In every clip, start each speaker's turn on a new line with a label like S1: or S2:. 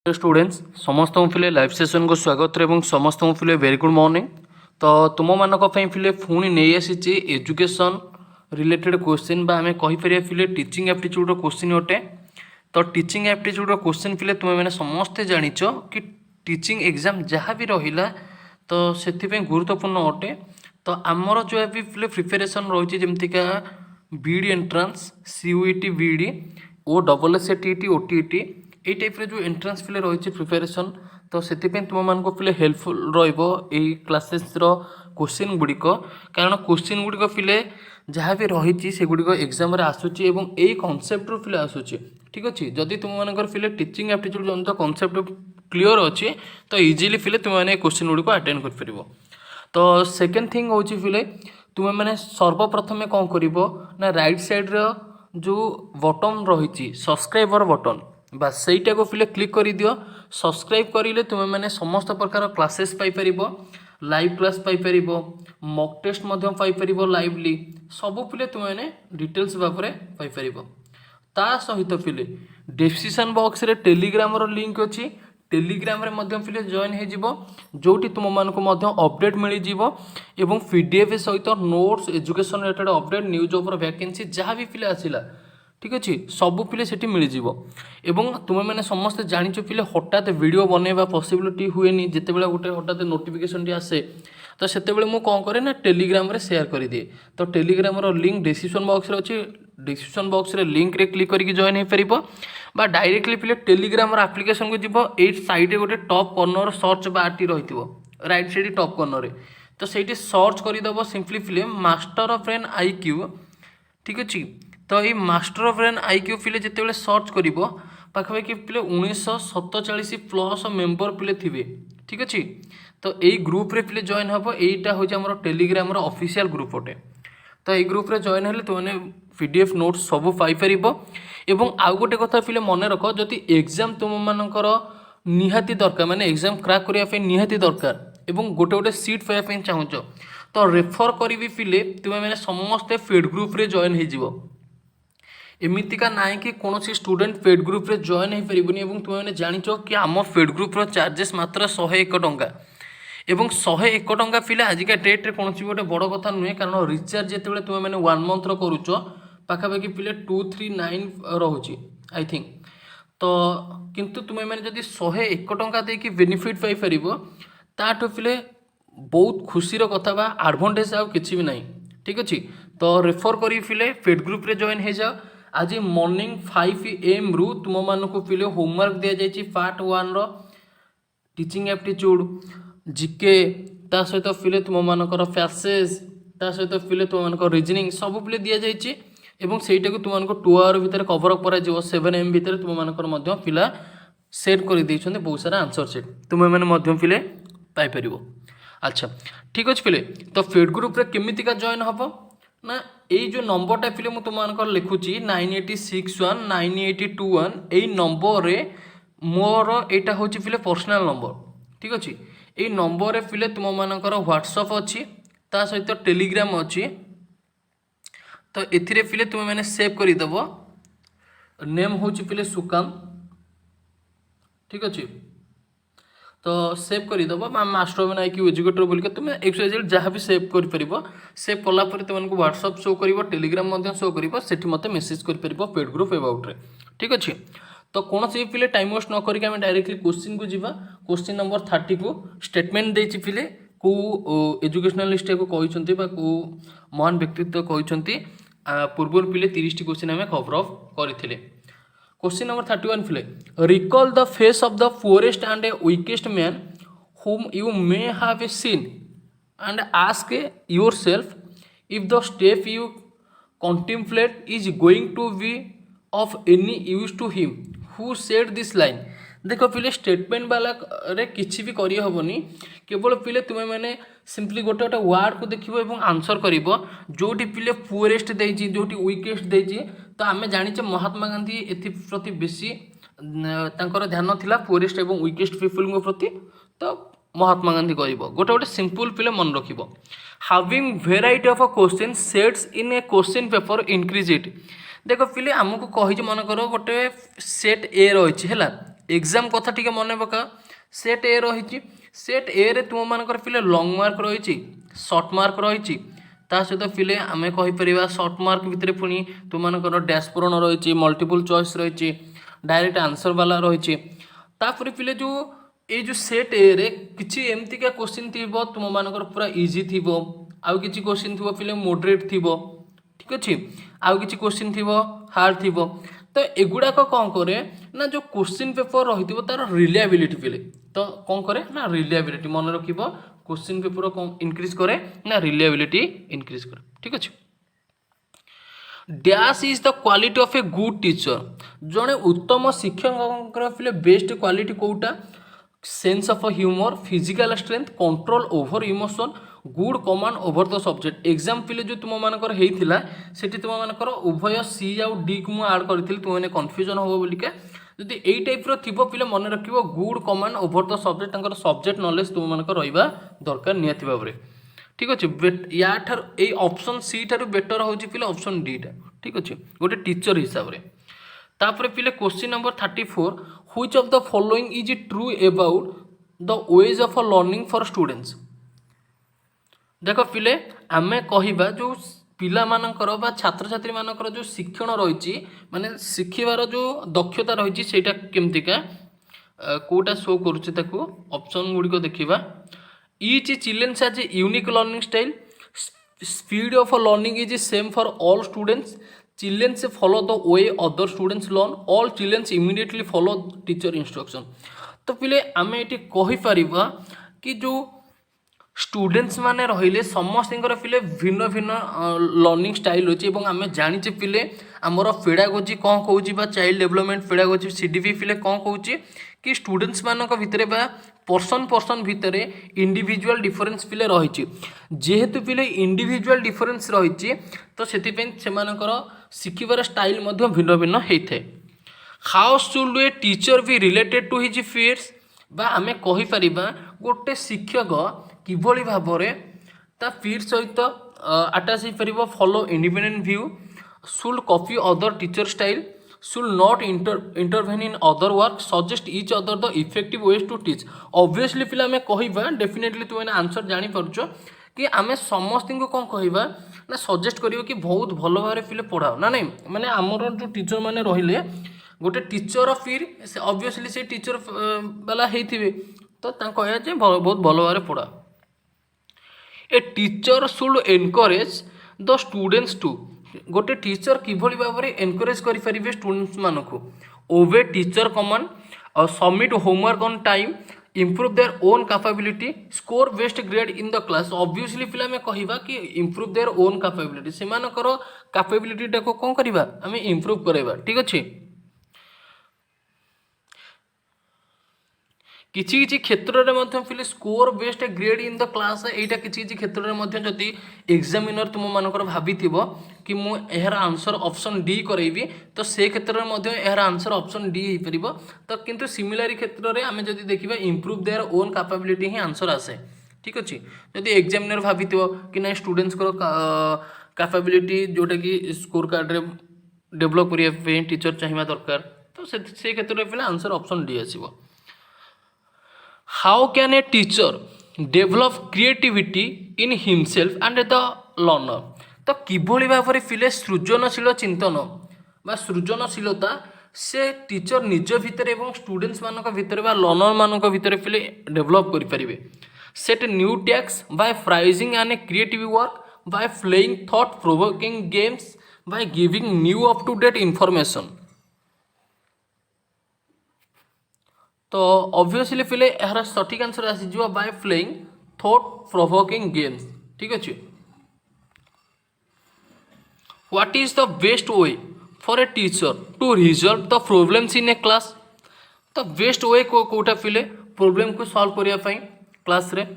S1: Students समस्त फिले live session को स्वागत एवं समस्त फिले वेरी गुड मॉर्निंग। तो तुम मानक फिले पुणी नहीं आसी एजुकेशन रिलेटेड क्वेश्चन बा आम कहीपर फिले टीचिंग एप्टीट्यूड क्वेश्चन अटे। तो टीचिंग एप्टीट्यूड क्वेश्चन फिले तुम मैंने समस्ते जानिच कि टीचिंग एग्जाम जहाँ भी रहा तो से गुरुत्वपूर्ण अटे। तो आमर जो भी फिले प्रिपेरेसन रही जमतीका B Ed entrance CUET B Ed O double S T T OTT ये टाइप जो एंट्रांस फिले रही प्रिपेरेसन तो से तुम मानक फिले हेल्पफुल क्लासेस क्वेश्चन गुड़िक कारण क्वेश्चन गुड़िक फिले जहाँ भी रही से गुड़िक एग्जाम आसूची यही कनसेप्ट फिले आसूची। ठीक अच्छे जदि तुम मानकर फिले टीचिंग एप्टीट्यूड जो कनसेप्ट क्लीयर अच्छे तो इजिली फिले तुम मैंने क्वेश्चन गुड़िक अटेंड कर। तो सेकेंड थिंग हूँ फिले तुम मैंने सर्वप्रथमे कौन कर ना राइट साइड जो बटन रही सब्सक्राइबर बटन बस सहीटा को फिले क्लिक कर दियो। सब्सक्राइब करेंगे तुम मैंने समस्त प्रकार क्लासेस पाइपर लाइव क्लास पाइपर मॉक टेस्ट पाइपर लाइवली सब फिले तुम मैंने डिटेल्स भाव में पाइपर। ता सहित फिले डिस्क्रिप्शन बॉक्स रे टेलीग्राम रो लिंक अच्छी टेलीग्राम रे मध्यम फिले जॉइन हो जोटी तुम मानक अपडेट मिल जाव एवं पीडीएफ सहित notes education related update news over vacancy जहाँ भी फिले आसला ठीक अच्छे सब फिले से मिल एवं तुम मैंने समस्ते जाच फिले हठात वीडियो बनवा पॉसिबिलिटी हुए जिते बड़े गोटे हठात नोटिफिकेशन आसे तो से मुझे कौन करे ना टेलीग्राम रे शेयर कर दिए। तो टेलीग्राम रो लिंक डिस्क्रिप्शन बॉक्स रे अच्छी डिस्क्रिप्शन बॉक्स रे लिंक रे क्लिक करके जॉइन हो पार बा डायरेक्टली फिले टेलीग्राम एप्लिकेशन को जीव ए साइड गोटे टॉप कॉर्नर सर्च बार टी रही राइट साइड टॉप कॉर्नर तो सही सर्च करदेव सिंपली फिले मास्टर ऑफ ब्रेन आईक्यू। ठीक अच्छे तो ये मास्टर ऑफ ब्रेन आईक्यू फिले जिते सर्च कर पाखापाखि पिले 1947 प्लस मेम्बर पिले थे। ठीक अच्छे तो यही ग्रुप रे पिले जॉइन हम यहीटा हूँ आम टेलीग्राम ऑफिशियल ग्रुप अटे। तो ये ग्रुप रे जॉइन हेले तुमने पीडीएफ नोट्स सब पाइपर एवं आउ गोटे कथा फिले मन रख जदि एग्जाम तुम मानकर निहाती दरकार माने एग्जाम क्रैक करने निहाती दरकार एवं गोटे गोटे सीट पाइबा चाहूच तो रेफर करी फिले तुम मैंने समस्ते पेड ग्रुप रे जॉइन हो एमतीका ना कि कौन स्टूडेंट पेड ग्रुप रे जॉइन हो पारे तुम मैंने जाच कि आम पेड ग्रुप चार्जेस मात्र 101 टंका एवं 101 टंका फिले आजिका डेट्रे कौन गोटे बड़ कथा नुहे कारण रिचार्ज जिते तुम मैंने 1 मंथ करुच पाखापाखि पिले 239 रोचे आई थिंक तो किंतु तुम्हें मैंने जब 101 टंका देकी बेनिफिट पाइपर ताठू फिले बहुत खुशीर कथा बा एडभांटेज आउ किसी भी ना। ठीक अच्छे तो रेफर करी फिले पेड ग्रुप रे जॉइन हो जाओ। आज मॉर्निंग 5 AM रु तुम मानक फिले होमवर्क दि जाए पार्ट 1 रो टीचिंग एप्टीट्यूड जीके ता सहित फिले तुम मानकर पैसेज ता सहित फिले तुम मानक रीजनिंग सब फिले दि जाए एवं सेटा को तुम मानक 2 आवर भितर कवर अप कर 7 AM भितर तुम मानकर फिला सेट कर देइछन्ते बहुत सारा आंसर सेट तुम मैंने फिले पाइपर। अच्छा ठीक अच्छे फिले तो पेड ग्रुप रे केमितिका जॉइन हम ना यही जो नंबरटा फिले मुझे तुम लिखुची 98619821 यही नंबर रे मोर यहाँ हूँ फिले पर्सनाल नंबर। ठीक अच्छे यही नंबर रे फिले तुम मानकर व्हाट्सअप अच्छी ता सहित टेलीग्राम अच्छी तो एथिरे फिले तुम मैंने सेव करदेव नेम हूँ फिले सुकाम। ठीक अच्छे तो सेव करदेव मास्टर ऑफ आईक्यू एजुकेटर बोल के तुम एक्सरसाइज जहाँ भी सेव कर सेव कलापर तुमको व्हाट्सअप शो कर टेलीग्राम शो कर सेठी मत मेसेज कर पेड ग्रुप अबाउट रे। ठीक अच्छे तो कौन से फिले टाइम वेस्ट न करके आम डायरेक्टली क्वेश्चन को जीवा क्वेश्चन नंबर 30 को स्टेटमेंट देछि फिले को एजुकेशनलिस्ट को कहते कौ महान व्यक्तित्व कहते पूर्व पिले 30 क्वेश्चन आम कवर अफ करथिले। Question number 31 field recall the face of the poorest and weakest man whom you may have seen and ask yourself if the step you contemplate is going to be of any use to him who said this line। देख पिले statement वाला रे किसी भी करी हबनी केवल पिले तुम्हें मैंने सिंपली गोटे गोटे वर्ड को देखिबो एवं आंसर करिवो जोटी पिले पुअरेस्ट देछि जोटी वीकेस्ट देछि तो आमे जानिचे महात्मा गांधी एथि प्रति बेसी तांकर ध्यान थिला पुअरेस्ट एवं वीकेस्ट पीपल को प्रति तो महात्मा गांधी करिवो गोटे गोटे सिंपल पिले मन रखिबो। Having variety of a question sets in a question paper increase it. देख पिले आमको कही मन कर गोटे सेट ए रही है एग्जाम कथा टी मन पका सेट ए रही सेट ए रे तुम मानकर पिले लंग मार्क रही सर्ट मार्क रही ता सहित पिले आम कहीपर सर्ट मार्क भितर पुणी तुम मानकर डैश पूरण रही मल्टीपल चॉइस रही डायरेक्ट आंसर वाला रही तापर पिले जो ये जो सेट ए रे किसी एमतीका क्वेश्चन थी तुम मानकर पूरा इजी थी आउ किसी क्वेश्चन थी पिले मॉडरेट थी ठीक अच्छे आउ किसी क्वेश्चन थी हार्ड थी तो एगुड़ाक कौन करे ना जो क्वेश्चन पेपर रही तार रिलायबिलिटी पिले तो कौन करे ना रिलायबिलिटी मन रख क्वेश्चन पेपर कौन इनक्रीज करे ना रिलायबिलिटी इनक्रीज करे ठीक अच्छे dash is the quality of a good teacher जड़े उत्तम शिक्षक बेस्ट क्वालिटी कौटा sense of humour physical strength control over emotion good command over the subject exam पिले जो तुम मानकर होता से तुम मानकर उभय सी आउ डी को मुझे आड करी तुमने कन्फ्यूजन हम बोलिका जदि यही टाइप थी पिले मन रख good command over the subject subject knowledge तुम मानक रहा दरकार निहाती भाव में ठीक अच्छे या ये ऑप्शन सी ठार बेटर हो पिले ऑप्शन डी टा ठीक अच्छे गोटे टीचर हिसाब से तापर पिले question number 34 which of the following is true about the ways of learning for students देख पिले आम कहवा जो पिला मानकर बा छात्र छात्री मानकर जो शिक्षण रही माने शिखिबार जो दक्षता रही सेटा केमतिका कोटा शो करुचे ताकू ऑप्शन गुड़िक देखा each children's has a unique learning style speed of learning is same for all students children's follow the way other students learn all children's immediately follow teacher instruction तो पिले आम ये कहीपर कि जो स्टूडेंट्स माने रहिले समस्त पिले भिन्न भिन्न लर्निंग स्टाइल अच्छे आम जाचे पिले आमर पेडागोजी कौन कौन चाइल्ड डेवलपमेंट पेडागोजी सीडीपी पिले कौन कौन कि स्टूडेंट्स मानक भितर पर्सन भितर इंडिविजुअल डिफरेंस पिले रही जेहेतु पिले इंडिविजुअल डिफरेंस रही तो से शिखिबार स्टाइल भिन्न भिन्न होता है how should a teacher be related to his peers बा आम कहीपर गोटे शिक्षक किभली भाव ता फियर सहित आटाच हो follow independent view should copy other teacher style should not intervene in other work suggest each other the effective ways to teach obviously पिला आम कहवा डेफिनेटली तुम आंसर जानीपार कि आम समस्त को कौन कहवा ना सजेस्ट कर कि बहुत भल भाव पिले पढ़ाओ ना नहीं माने आमर जो टीचर मैंने रहिले गोटे टीचर फिर ऑब्वियसली से टीचर वाला होते तो कह बहुत भल भाव पढ़ा a teacher should encourage the students to गोटे टीचर किभली भाव में एनकरेज करें स्टूडेंट्स मानक ओबे टीचर कमांड और submit homework on time improve their own capability score best grade in the class obviously पिला में कहवा कि इम्प्रूव देयर ओन कैपेबिलिटी से कैपेबिलिटी टाको कौन करवा आम इम्प्रूव करवा ठीक अच्छे किसी किसी क्षेत्र में फिर score best grade in the class यहाँ किसी किसी क्षेत्र में जदि एग्जामिनर तुम मानकर भाभी कि मुझे यार आंसर ऑप्शन डी करेबी तो से क्षेत्र में यार आंसर ऑप्शन डी हो पार तो किंतु सिमिलर क्षेत्र में आम जब देखा improve their own capability he answer आसे ठीक अच्छे जदि एग्जामिनर भाभी कि ना स्टूडेंट्स कैपेबिलिटी जोटा कि स्कोर कार्ड रे डेभलप करने टीचर चाहिए दरकार तो से क्षेत्र में आंसर ऑप्शन डी आसो how can a teacher develop creativity in himself and the learner तो किभली भाव में पिले सृजनशील चिंतन बा सृजनशीलता से टीचर निज भितर एवं स्टूडेंट्स मानक भितर बा लर्नर मानक भितर पिले डेभलप करें set new tasks by praising and a creative work by playing thought provoking games by giving new up to date information तो ऑब्वियसली पिले यार सठिक आंसर आसीज by playing thought provoking games ठीक अच्छे what is the best way for a teacher to resolve the problems in a class तो best way कोटा पिले प्रॉब्लम को सॉल्व करने क्लास रे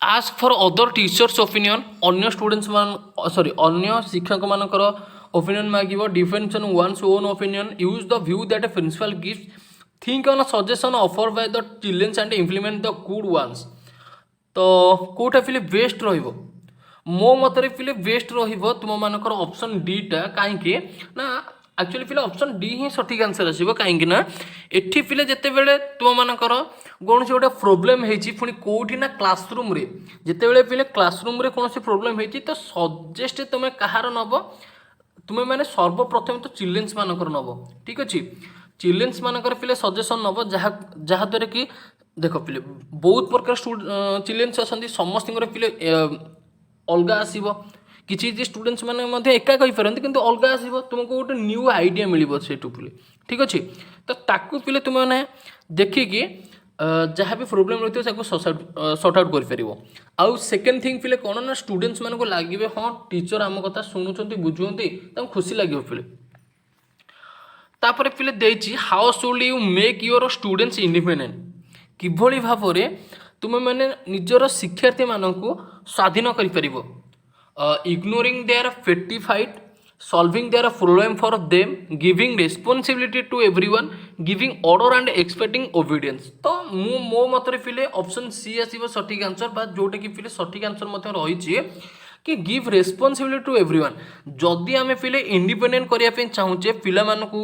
S1: ask for other teachers opinion अन्य स्टूडेंट्स अन्य शिक्षक मानकर ओपिनियन मांग defence on one's own opinion use the view that a principal gives think on a suggestion offer by the children's and implement the good ones तो कोटा फिले best रहिबो मो मतरे फिले बेस्ट रहिबो तुम मानकर ऑप्शन डी टा काहेकि ना एक्चुअली फिले ऑप्शन डी ही सठिक आंसर आसीबो काहेकि ना एठी फिले जेते बेले तुम मानकर कौन गोटे प्रोब्लेम होती पुणी कौटी ना क्लासरूम रे जिते फिले क्लासरूम रे कौन प्रोब्लेम होती तो सजेस्ट तुम्हें कहार नब तुम्हें मैंने सर्वप्रथम तो चिल्ड्रेन्स मानकर नब ठीक अच्छे चिल्ड्रेन्स मानकर फिले सजेसन नब जहाँद्वारा कि देख फिले बहुत प्रकार चिल्ड्रेन्स आसती समस्त फिले अलग आसब किसी स्टूडेंट्स मैंने एका कही पारती किंतु अलग आसब तुमको गोटे न्यू आइडिया मिल से फिले ठीक अच्छे तो ताकू फिले तुम मैंने देखिकी जहाँ भी प्रोब्लेम रही है सॉर्ट आउट कर आउ सेकेंड थिंग फिले कौन ना स्टूडेंट्स मानक लगे हाँ टीचर आम कथा शुणुंट बुझुंट खुशी लगे फिले तापर फिले देछि how should you make your students independent किभली भाव में तुम मैंने निजर शिक्षार्थी मानक स्वाधीन कर इग्नोरिंग देयर फेटिफाइड solving their problem for them giving responsibility to everyone giving order and expecting obedience तो मु मो मतरे फिले ऑप्शन सी आसीबो सठिक आंसर बा जोटे कि फिले सठिक आंसर मते रही कि गिव रेस्पॉन्सिबिलिटी टू एवरीवन जदि आम फिले इंडिपेंडेंट करने चाहूचे पिला मानकू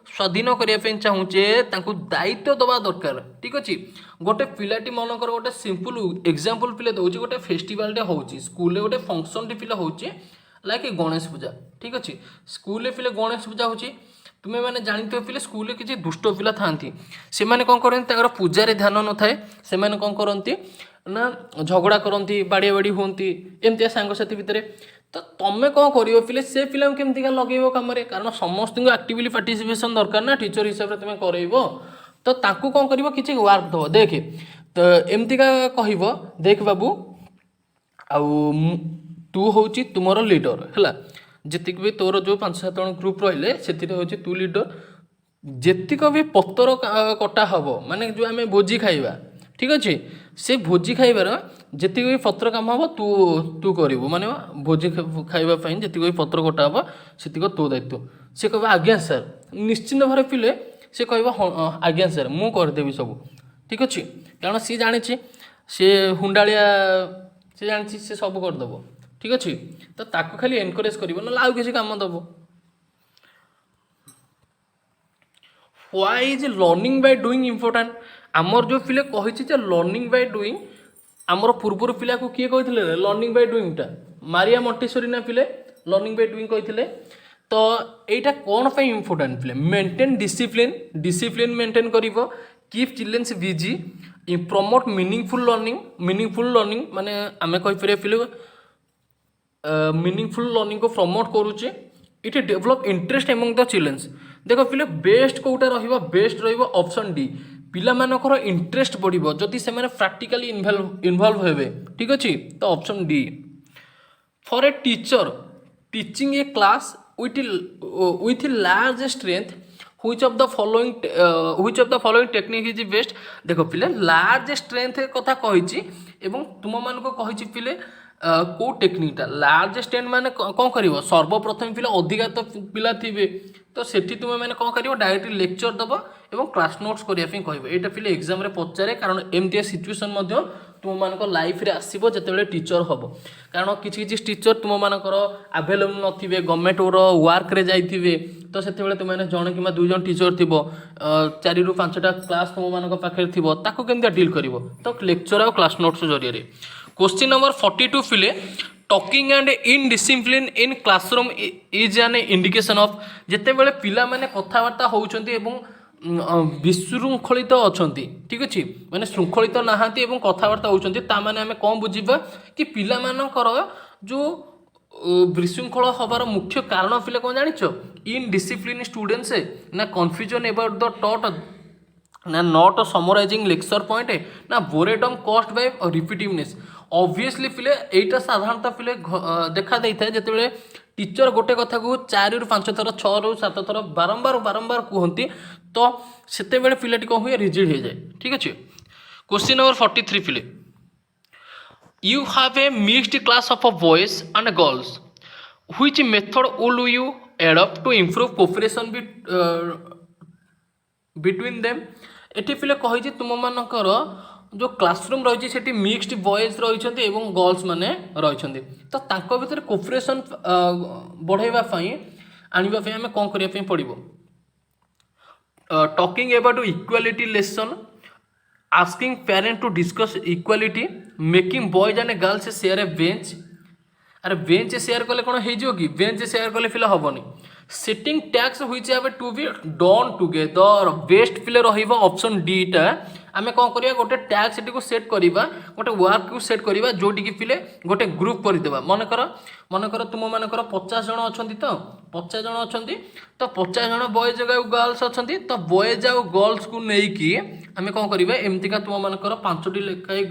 S1: स्वाधीन करने चाहूचे तांकू दायित्व दबा दरकार ठीक अच्छे गोटे पिलाटी मनकर गोटे सिंपल एग्जांपल पिले दउची गोटे फेस्टिवल टे होउची स्कूल रे गोटे फंक्शन टे पिला होउची लाइक गणेश पूजा ठीक अच्छे स्कूल फिले गणेश पूजा हो तुम्हें मैंने जानते हो फिले स्कूल किसी दुष्ट पिला था से मैंने कौन करते पूजार ध्यान न थाए से मैंने कौन करती ना झगड़ा करती बाड़िया बाड़ी हूँ एमती सांगसाथी भितर तो तुम्हें कौन कर फिले से पिला केमती लगे कम कारण समस्त आक्टिवली पार्टिसिपेशन दरकार ना टीचर हिसाब से तुम्हें कर तो ताकू कौन कर किसी वर्क दब देख तो एमतीका कह देख बाबू आउ तू हूँ तुमर लीडर है जीक भी तोर जो 5-7 जन ग्रुप रही से तू लीडर जेतिक भी पतर कटा हम माने जो आम भोजी खाइबा ठीक अच्छे से भोजी खाइबार जीक भी पत्र काम हम तू तू करू माने भोजी खाइबापी जीक भी पत्र कटा हम से तो दायित्व से कह आज्ञा सर निश्चिंत भाव पिले से कह आज्ञा सर मु करदेवी सब ठीक अच्छे कारण सी जानी सी हुंडाड़िया सी जानी सी सब करदेव ठीक अच्छे तो ताको खाली एनकरेज कर ना आउ किसी काम दब why is learning by doing important आमर जो फिले कही लर्निंग बाय डूइंग आमर पूर्वर पिला को किए कहते लर्निंग बाय डूइंगटा मारिया मटेश्वरी ना पिले लर्निंग बाय डूइंग कहते तो यहाँ कौन पर इम्पोर्टेंट पिले मेंटेन डिसिप्लिन डिसिप्लिन मेंटेन कर keep children's busy promote meaningful learning माने आम कहीपर पिले मीनिंगफुल लर्निंग को प्रमोट करुचे it develop interest among the children's देख पिले बेस्ट कौटा बेस्ट ऑप्शन डी पिला मानकर इंटरेस्ट बढ़िबो जदि से माने प्रैक्टिकली इन्वॉल्व हेबे ठीक अच्छे तो option D for a teacher teaching A class with large strength which of the following technique is best देखो पिले लार्ज स्ट्रेंथ कथा कही एवं तुम मान को कही पिले को टेक्निकटा लार्ज स्ट्रेंथ माने कौन कर सर्वप्रथम पिले अधिका तो पिला थे तो सेठी तुम मैंने कौन कर डायरेक्ट लेक्चर दब एवं क्लास नोट्स करने कह यहाँ पिले एग्जाम पचारे कारण एमती सिचुएसन तुम मान लाइफ रे आसो जिते टीचर हम कारण किसी टीचर तुम मानकर आभेलेबल नथिबे गवर्नमेंट वर्क रे जाइथिबे तो से तुमने जन कि 2 जन टीचर थी 4 ରୁ 5टा क्लास तुम मान पाखे थी ताको केमती डील कर तो लेक्चर और क्लास नोट्स जरिए question number 42 field talking and indiscipline in classroom is an indication of जिते बड़े पिला माने कथबार्ता होउछंती एवं विशृंखलित अछंती ठीक अच्छे माने श्रृंखलित नहांती एवं कथबार्ता होउछंती ता माने हमें कौन बुझीबा कि पिला मानकर जो विशृंखल हबार मुख्य कारण पिले कौन जानिछ इनडिसिप्लिन स्टूडेंट्स ना कन्फ्यूजन अबाउट द टॉट ना नॉट समराइजिंग लेक्चर पॉइंट ना बोरेडम कॉस्ट बाय रिपीटिवनेस ऑब्वियसली पिले एटा साधारणतः पिले देखा देता है जिते टीचर गोटे कथा को 4 ରୁ 5 थर 6 ରୁ 7 थर बारंबार कहती तो सेते बेले पिलाटी कौन हुए रिजिड हो जाए ठीक अच्छे क्वेश्चन नंबर 43 पिले you have a mixed class of boys and girls which method will you adopt to improve cooperation between them एटी पिले कही तुम मानकर जो क्लासरूम रही है मिक्सड बॉयज रही गर्ल्स माने रही तो तांको भितर कोऑपरेशन बढ़ाइबा आनिबा आम कौन करने पड़ो talking about equality lesson asking parent to discuss equality making boys and girls share a bench अरे बेंच शेयर कले कौन हो कि बेंच शेयर कले फिले हेनी सेटिंग टैक्स हुई have to be done together best फिले रहिबा ऑप्शन डी टा आम कौन करिया गोटे टैक्स को सेट करवा गोटे वर्क को सेट करवा जोटि कि फिले गोटे ग्रुप करदे मनकर तुम मानकर 50 जन अच्छा तो 50 जन अच्छा तो 50 जन बॉयज आउ गर्ल्स अच्छा तो बॉयज आउ गर्ल्स को लेकिन आम कौन करवा एमतीका तुम मानकर 5टी लेखाएं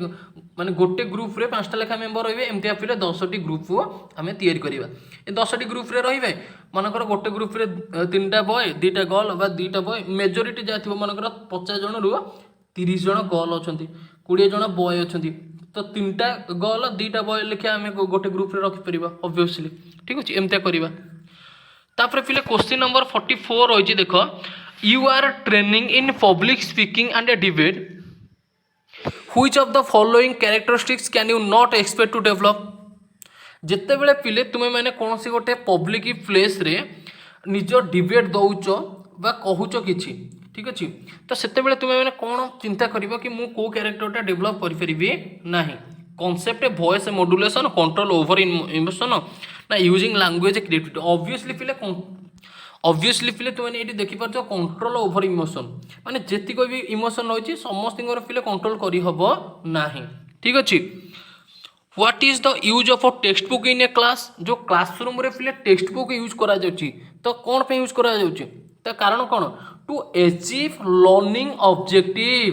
S1: माने गोटे ग्रुप रे 5टा लेखा मेंबर रहिबे एमती फिले 10टी ग्रुप आम तैयारी करवा ए 10टी ग्रुप रे रहिबे मनकर गोटे ग्रुप रे 3टा बॉय 2टा गर्ल बा 2टा बॉय मेजोरिटी जा थिबो मनकर 50 जन रु 30 जन गर्ल अच्छा 20 जन बॉय अच्छा तो 3टा गर्ल 2टा बॉय लेखा आम गोटे ग्रुप रे रखि परिबा ऑब्वियसली ठीक अछि एमती करबा तापर फिले क्वेश्चन नंबर 44 रही देख you are training in public speaking and debate which of the following characteristics can you not expect to develop जिते बेले पिले तुम्हें मैंने कौन सी गोटे पब्लिक प्लेस रे निज डिबेट दौच बा कहूच किछि ठीक अच्छे तो सेते बेले तुम्हें मैंने कौन चिंता करिबो कि मु को कैरेक्टरटा डेवलप करि परिबी नाही concept voice modulation control over emotion ना यूजिंग लैंग्वेज क्रिएटिविटी ऑब्वियसली फिले तुम ये देखी पार्छ कंट्रोल ओवर इमोशन माने जेति कोई भी इमोशन रही समस्त फिले कंट्रोल करी हबो नाही ठीक अच्छे what is the use of a text book in a class जो क्लासरूम रे फिले टेक्स्ट बुक यूज करा जाउची तो कौन पे यूज करा जाउची तो कारण कौन टू अचीव लर्निंग ऑब्जेक्टिव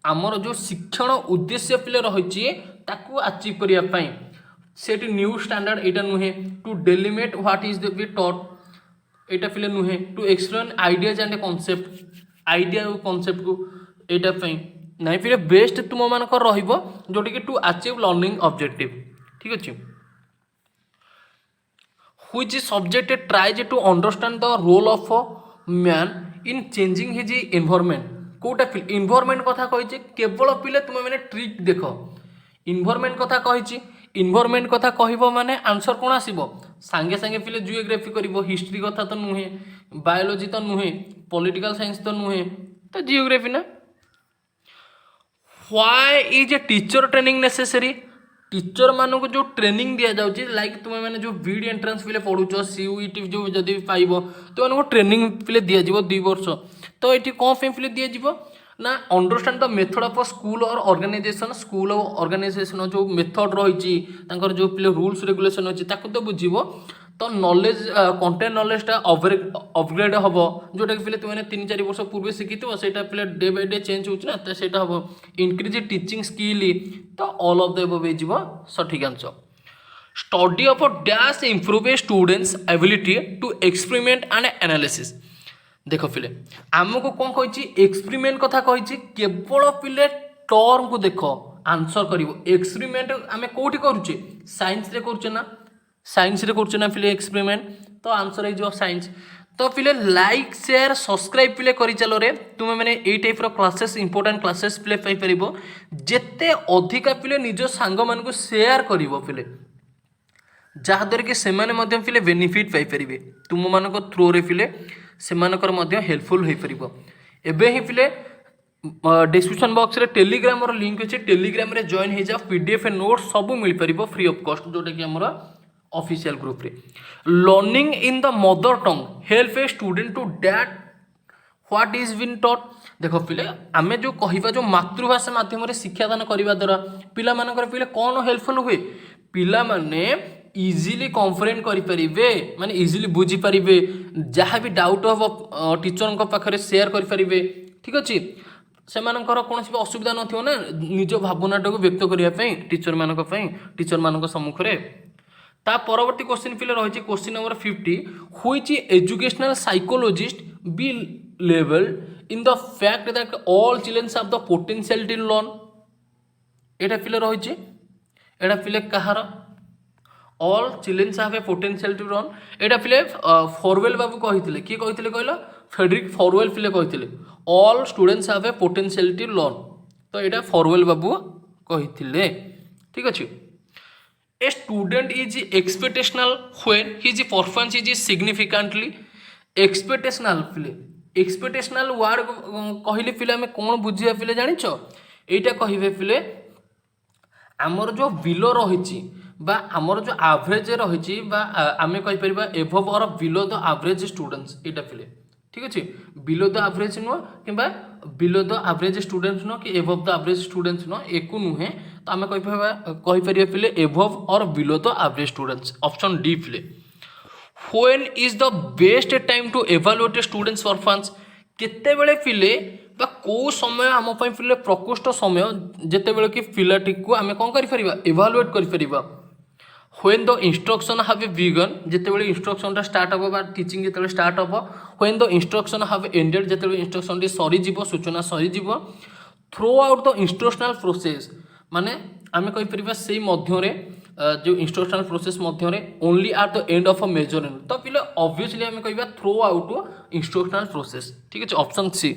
S1: आमर जो शिक्षण उद्देश्य फिले रही ताकू अचीव करिया पई सेट न्यू स्टैंडर्ड एटा नुहे to delimit what is the be taught एटा फिले नुहे to explain ideas and concept idea और कॉन्सेप्ट को एटा पई नहीं फिर बेस्ट तुम मानक रहिबो जोटि कि टू अचीव लर्निंग ऑब्जेक्टिव ठीक अछि which subject tries to understand the role of a man in changing his environment कोटा फिल एनवायरनमेंट कथा कहिछि केवल पिले तुम माने ट्रिक देखो एनवायरनमेंट कथा कहिछि एनवायरनमेंट कथा कहबो माने आंसर कोन आसीबो सांगे सांगे फिले जियोग्राफी करिवो हिस्ट्री कथा तो नुहे बायोलॉजी तो नुहे पॉलिटिकल साइंस तो नुहे तो जियोग्राफी ना why is a teacher training necessary teacher मानक जो ट्रेनिंग दिया जाउची लाइक तुम मैंने जो बीड एंट्रेंस पिले पढ़ुच सीयूईटी जो जदि पाइब तो मानक ट्रेनिंग पिले दिया जिवो 2 वर्ष तो ये कौन पे पिले दिया जिवो ना understand the method of school और ऑर्गेनाइजेशन जो मेथड रही जो पिले रूल्स रेगुलेशन अच्छी ताको तो बुझिबो तो नॉलेज कंटेंट नॉलेजटा अपग्रेड हम जोटा कि तुमने 3-4 वर्ष पूर्व शिखी से डे बाय डे चेंज होना तो से हम इनक्रीज टीचिंग स्किल तो ऑल ऑफ द एबव हो सठिक answer study of dash improve a student's ability to experiment and analysis देख पिले आमको कौन कही एक्सपेरिमेंट कथा कही केवल पिले टर्म को देख आंसर कर एक्सपेरिमेंट आम कौटी करुचे साइंस रे करुचे ना साइंस रे करुचे ना पिले एक्सपेरिमेंट तो आंसर है साइंस तो पिले लाइक शेयर सब्सक्राइब पिले करि चलो रे तुम मैंने ए टाइप रो क्लासेस इंपोर्टेंट क्लासेस पिले पाई परिबो जेते अधिका पिले निज सांग मान को शेयर करिवो पिले जहाँद्वारा कि सेमाने मध्य पिले बेनिफिट पाई परिबे तुम मानक थ्रू रे पिले सेमानकर मध्य हेल्पफुल हो पारिबो एबे ही पिले डिस्क्रिप्शन बॉक्स रे टेलीग्राम रो लिंक अछि टेलीग्राम रे जॉइन हो जा पीडीएफ नोट सब मिल परिबो फ्री ऑफ कॉस्ट जोटा कि हमर ऑफिशियल ग्रुप रे learning in the mother tongue help a student to that what is been taught देखो पिले आमे जो कहिबा जो मातृभाषा माध्यम रे शिक्षादान करबा द्वारा पिला मानकर पिले कोन हेल्पफुल हुए पिला माने इजिली कॉन्फिडेंट करि परिबे माने इजिली बुझी परिबे जहाँ भी डाउट हम टीचर पाखे सेयार करि परिबे ठीक अछि से मानकर कौन भी असुविधा नथियो ना निज भावनाटा को व्यक्त करने टीचर मान सम्मुख रे ता परवर्ती क्वेश्चन पिले रही question number 50 which educational psychologist believe in the fact that all children have the potential to learn एटा पिले रही एटा पिले कहार all children have a potential to learn एटा पिले फॉरवेल बाबू कहिथिले की कहिथिले कहलो फेडरिक फॉरवेल पिले कहिथिले all students have a potential to learn तो यहाँ फरवेल बाबू कही ठीक अच्छे a student is exceptional when his performance is significantly exceptional फिले एक्सपेक्टेशनल वर्ड कहले फिले आम कौन बुझा फिले जानिछ एटा कहे फिले आमर जो बिलो रही आमर जो एवरेज रही आम कहीपर एभव और बिलो द एवरेज स्टूडेंट्स यहाँ फिले ठीक अच्छे बिलो द एवरेज नुह कि बिलो द एवरेज स्टूडेंट्स नुह कि एभव द एवरेज स्टूडेंट्स नुह एक नुहे तो आम कहीपर फिले एभव और below the average students option D फिले when is the best time to evaluate students performance केते बेले फिले बा को समय आम फिले प्रकोष्ठ समय जेते बेले कि पिलाटी को आम कौन करिफरिबा एवालुएट करिफरिबा when the instruction have begun जेते बेले इंस्ट्रक्शन टा स्टार्ट होबो बा टीचिंग जेते बेले स्टार्ट होबो when the instruction have ended जेते बेले इंस्ट्रक्शन टी सरी जीवो सूचना सरी जीवो throughout the instructional process माने आम कहिपरिबा सेही मध्य रे जो इंस्ट्रक्शनल प्रोसेस मध्य only at the end of a major तो पिले ऑब्वियसली आम कहिबा थ्रू आउट इंस्ट्रक्शनल प्रोसेस ठीक अच्छे ऑप्शन सी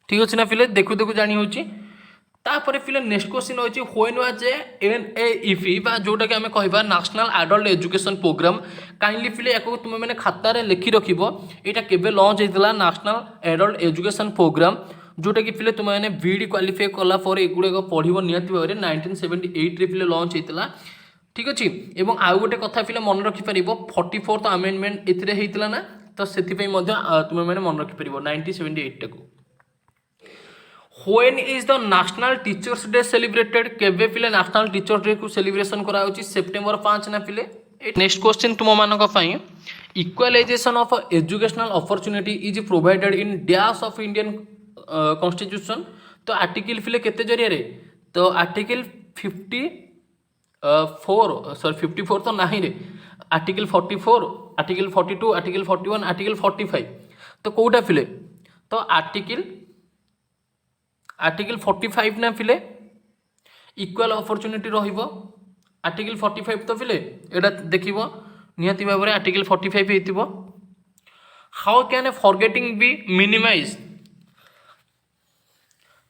S1: ठीक अच्छे ना पिले देखु देखु जानी होची तापर पिले नेक्स्ट क्वेश्चन होची व्हेन वाज एनएईपी बा जोटा कि आम कहिबा national adult education programme kindly पिले याको तुम मैंने खाता रे लिखि रखिबो एटा केबे लॉन्च हेतिला नेशनल एडल्ट एजुकेशन प्रोग्राम जोटा कि पिले तुमने बीडी क्वालिफाई कला पर एगुड़ाक पढ़ो निहती भाव में 1978 पिले लॉन्च होता ठीक अच्छे एवं आउ गोटे कथा पिले मन रखिपर 44th अमेंडमेंट ए ना तो से तुम मैंने मन रखिपर 1978 टाक when is the national teachers day celebrated केबे पिले नेशनल टीचर्स डे को सेलिब्रेशन करा सेप्टेम्बर 5 ना पिले नेक्स्ट क्वेश्चन तुम मानक equalisation of educational opportunity is provided in dash of Indian constitution तो आर्टिकल फिले केते जरिया रे तो आर्टिकल 54 तो नहीं रे आर्टिकल 44 आर्टिकल 42 आर्टिकल 41 आर्टिकल 45 तो कोटा फिले तो आर्टिकल 45 ना फिले इक्वाल अपॉर्चुनिटी रहिबो आर्टिकल 45 तो फिले एटा देखिबो निहति भाव में आर्टिकल 45 हेतिबो how can forgetting be minimise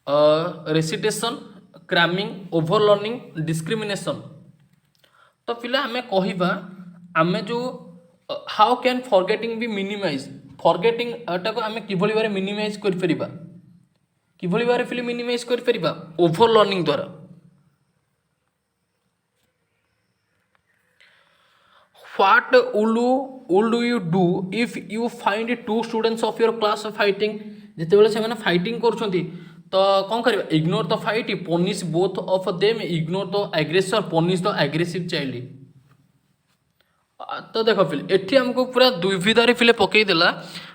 S1: recitation cramming overlearning discrimination तो पिले आम कहिबा आम जो how can forgetting be minimise forgetting टाको आम किभली भारे मिनिमाइज करि परिबा किभली भारे फिले मिनिमाइज करि परिबा ओभरलर्निंग द्वारा what would you do if you find two students of your class fighting जेते बेले से माने फाइटिंग करछंती तो कौन करवा ignore the fight punish both of them ignore the aggressor punish the aggressive child तो देखो फिले एठी हमको पूरा दुविधारे फिले पकई देला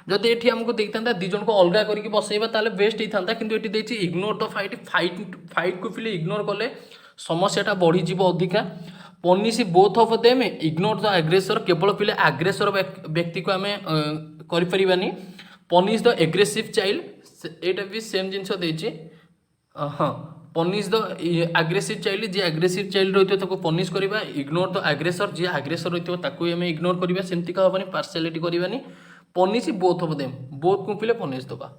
S1: जदि एठी हमको देखता दी जन को अलगा करके बसैबा ताले बेस्ट ही था किंतु एठी देछि इग्नोर द फाइट को फिले इग्नोर कले समस्याटा बढ़ी जीवो अधिका punish both of them ignore the aggressor केवल पिले एग्रेसर व्यक्ति को आम करिपरिबानी पनिश द एग्रेसिव चाइल्ड एटा भी सेम जिनस देछि हाँ पनिश द एग्रेसिव चाइल्ड जी एग्रेसिव चाइल्ड रही ताको पनिश करबा इग्नोर द एग्रेसर जी एग्रेसर रही ताको आम इग्नोर करबा सेमती का हबनी पार्शियलिटी करबानी punish both of them both को पिले पनिश दबा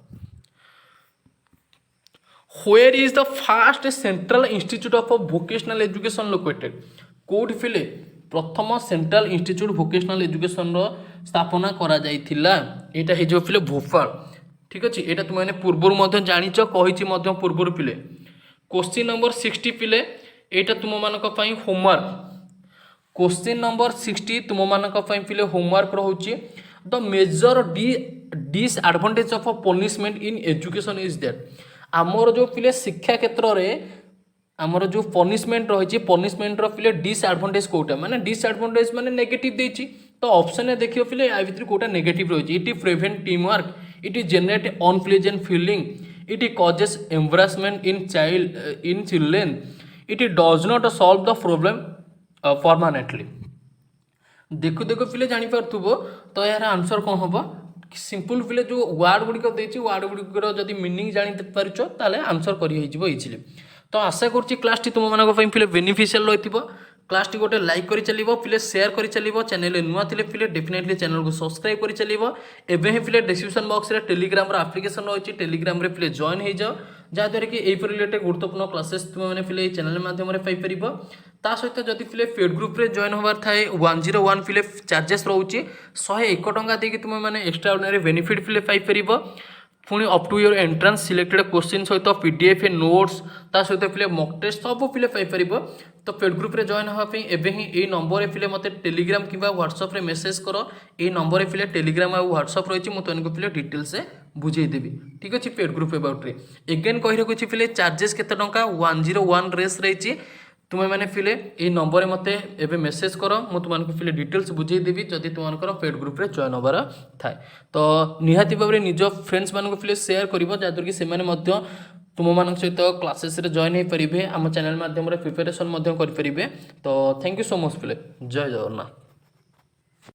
S1: where is the first central institute of vocational education located code फिले प्रथम सेंट्रल इंस्टीट्यूट वोकेशनल एजुकेशन स्थापना करा जाइथिला एटा हे जो फिले भोपाल ठीक अच्छे यहाँ तुमने पूर्वर जाच कही पूर्वर पिले क्वेश्चन नंबर 60 पिले यहाँ तुम मानक होमवर्क क्वेश्चन नंबर 60 तुम मानक पिले होमवर्क रोचे the major disadvantage of punishment in education is that आमर जो पिले शिक्षा क्षेत्र में आमर जो पनिशमेंट रही पनिशमेंट पिले डिसएडवांटेज कोटा माने डिसएडवांटेज माने नेगेटिव देछि तो ऑप्शन में देखियो पिले आ भितर कोटा नेगेटिव रही it prevent team work it generate unpleasant feeling it causes embarrassment in children it does not solve the problem permanently देखु देखु पिले जानी पारथुबो तो यार आंसर कौन हम सिंपल पिले जो वर्ड गुड़िक देछि वर्ड गुड़िकर जदि मीनिंग जानी पारछ ताले आंसर करि होइजिबो इजिली तो आशा करछि क्लास टी तुम मानक पिले बेनिफिशियल रहिथिबो क्लास टी गोटे लाइक कर चलिबो पिले शेयर कर चलिबो चैनल नुआ थिले पिले डेफिनेटली चैनल को सब्सक्राइब कर चलिबो एबे ही पिले डिस्क्रिप्शन बॉक्स रे टेलीग्राम रो एप्लीकेशन रहिछि टेलीग्राम रे पिले जॉइन हो जाओ जहाँद्वारा कि यही रिलेटेड गुरुत्वपूर्ण क्लासेस तुम मैंने फिले चैनल माध्यम पाइपर ता सहित जदि फिले पेड ग्रुप रे जॉइन होबार थाए 101 फिले चार्जेस रोचे 101 टंका देकी तुम मैंने एक्स्ट्रा ऑर्डिनरी बेनिफिट फिले पाइपर पुणी up to your entrance selected question सहित पीडीएफ नोट्स ता सहित फिले मॉक टेस्ट सब फिले पाइपर तो पेड ग्रुप रे जॉइन होगापी एवं ही यही नंबर फिले मत टेलीग्राम कि व्हाट्सअप रे मेसेज कर यही नंबर फिले टेलीग्राम और व्हाट्सअप रही मुझे तुमको फिले डिटेल से बुझेदेवी ठीक अच्छे पेड ग्रुप अबाउट रे एगेन कही रखुच्छी फिले चार्जेस केते टंका 101 रेस रही तुम्हें मैंने फिले ये नंबर मते एबे मेसेज करो मु तुमको फिले डिटेल्स बुझेदेवी जदि तुमको पेड ग्रुप रे जॉइन होबार थाए तो निहाती भाव में निज फ्रेंड्स मानक फिले शेयर कर जहाँद्वारा कि से तुम मान सहित क्लासेस रे जॉइन हो पारे आम चैनल माध्यम प्रिपेरेसन करें तो थैंक यू सो मच फिले जय जगन्नाथ।